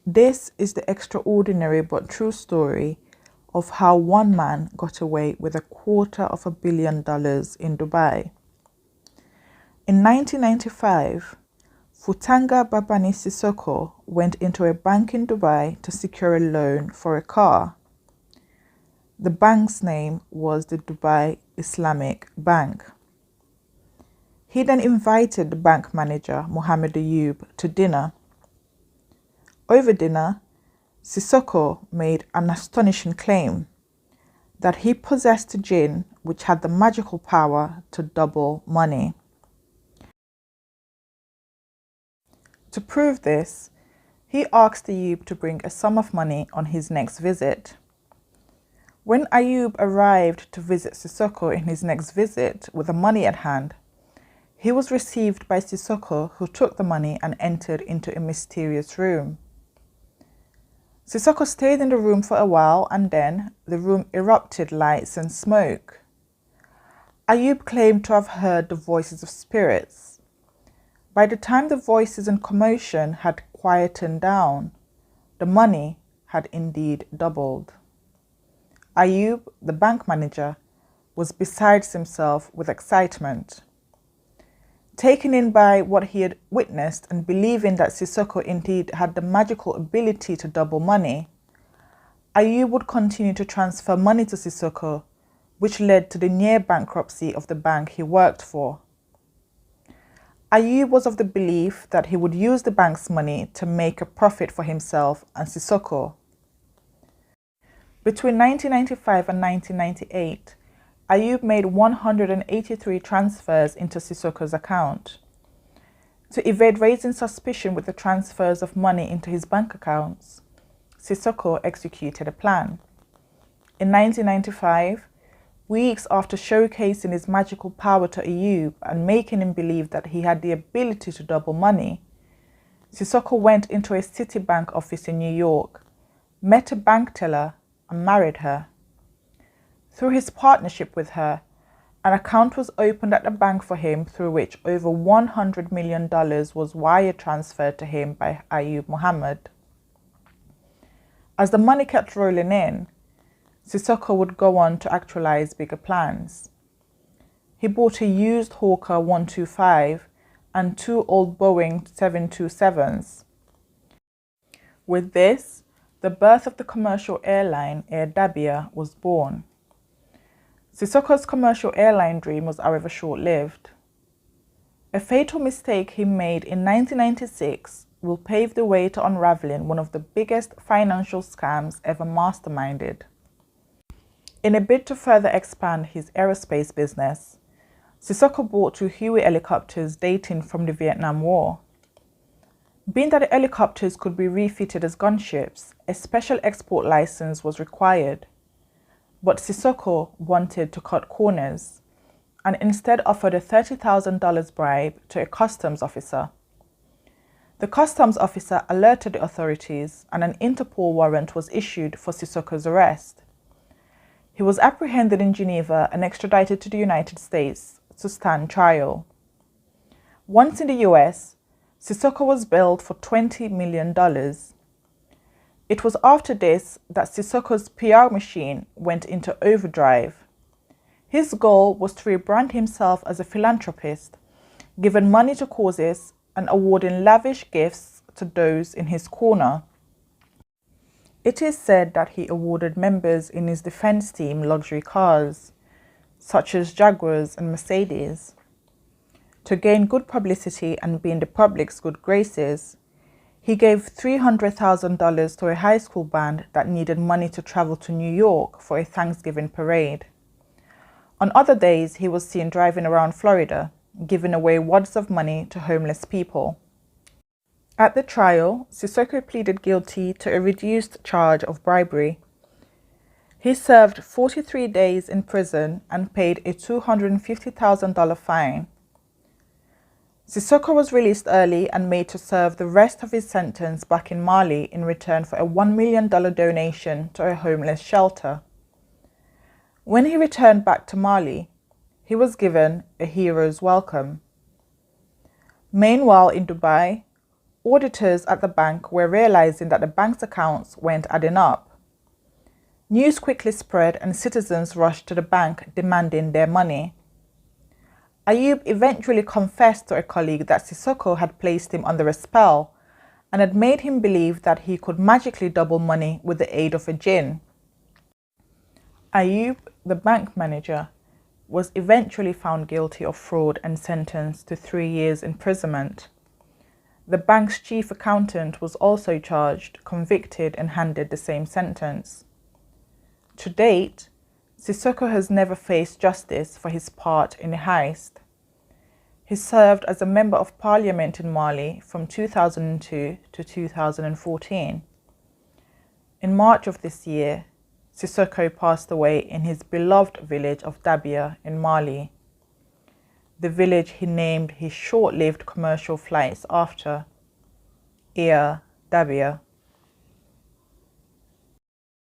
This is the extraordinary but true story of how one man got away with $250 million in Dubai. In 1995, Foutanga Babani Sissoko went into a bank in Dubai to secure a loan for a car. The bank's name was the Dubai Islamic Bank. He then invited the bank manager, Muhammed Ayoub, to dinner. Over dinner, Sissoko made an astonishing claim that he possessed a jinn which had the magical power to double money. To prove this, he asked Ayoub to bring a sum of money on his next visit. When Ayoub arrived to visit Sissoko in his next visit with the money at hand, he was received by Sissoko, who took the money and entered into a mysterious room. Sissoko stayed in the room for a while and then the room erupted lights and smoke. Ayoub claimed to have heard the voices of spirits. By the time the voices and commotion had quietened down, the money had indeed doubled. Ayoub, the bank manager, was beside himself with excitement. Taken in by what he had witnessed and believing that Sissoko indeed had the magical ability to double money, Ayoub would continue to transfer money to Sissoko, which led to the near bankruptcy of the bank he worked for. Ayoub was of the belief that he would use the bank's money to make a profit for himself and Sissoko. Between 1995 and 1998, Ayoub made 183 transfers into Sissoko's account. To evade raising suspicion with the transfers of money into his bank accounts, Sissoko executed a plan. In 1995, weeks after showcasing his magical power to Ayoub and making him believe that he had the ability to double money, Sissoko went into a Citibank office in New York, met a bank teller, and married her. Through his partnership with her, an account was opened at the bank for him through which over $100 million was wire transferred to him by Ayoub Mohammed. As the money kept rolling in, Sissoko would go on to actualize bigger plans. He bought a used Hawker 125 and 2 old Boeing 727s. With this, the birth of the commercial airline Air Dabia was born. Sissoko's commercial airline dream was, however, short-lived. A fatal mistake he made in 1996 will pave the way to unraveling one of the biggest financial scams ever masterminded. In a bid to further expand his aerospace business, Sissoko bought 2 Huey helicopters dating from the Vietnam War. Being that the helicopters could be refitted as gunships, a special export license was required. But Sissoko wanted to cut corners and instead offered a $30,000 bribe to a customs officer. The customs officer alerted the authorities and an Interpol warrant was issued for Sissoko's arrest. He was apprehended in Geneva and extradited to the United States to stand trial. Once in the US, Sissoko was billed for $20 million. It was after this that Sissoko's PR machine went into overdrive. His goal was to rebrand himself as a philanthropist, giving money to causes and awarding lavish gifts to those in his corner. It is said that he awarded members in his defense team luxury cars, such as Jaguars and Mercedes. To gain good publicity and be in the public's good graces, he gave $300,000 to a high school band that needed money to travel to New York for a Thanksgiving parade. On other days, he was seen driving around Florida, giving away wads of money to homeless people. At the trial, Sissoko pleaded guilty to a reduced charge of bribery. He served 43 days in prison and paid a $250,000 fine. Sissoko was released early and made to serve the rest of his sentence back in Mali in return for a $1 million donation to a homeless shelter. When he returned back to Mali, he was given a hero's welcome. Meanwhile in Dubai, Auditors at the bank were realizing that the bank's accounts weren't adding up. News quickly spread and citizens rushed to the bank demanding their money. Ayoub eventually confessed to a colleague that Sissoko had placed him under a spell and had made him believe that he could magically double money with the aid of a jinn. Ayoub, the bank manager, was eventually found guilty of fraud and sentenced to 3 years imprisonment. The bank's chief accountant was also charged, convicted, and handed the same sentence. To date, Sissoko has never faced justice for his part in the heist. He served as a member of parliament in Mali from 2002 to 2014. In March of this year, Sissoko passed away in his beloved village of Dabia in Mali, the village he named his short-lived commercial flights after, Dabia.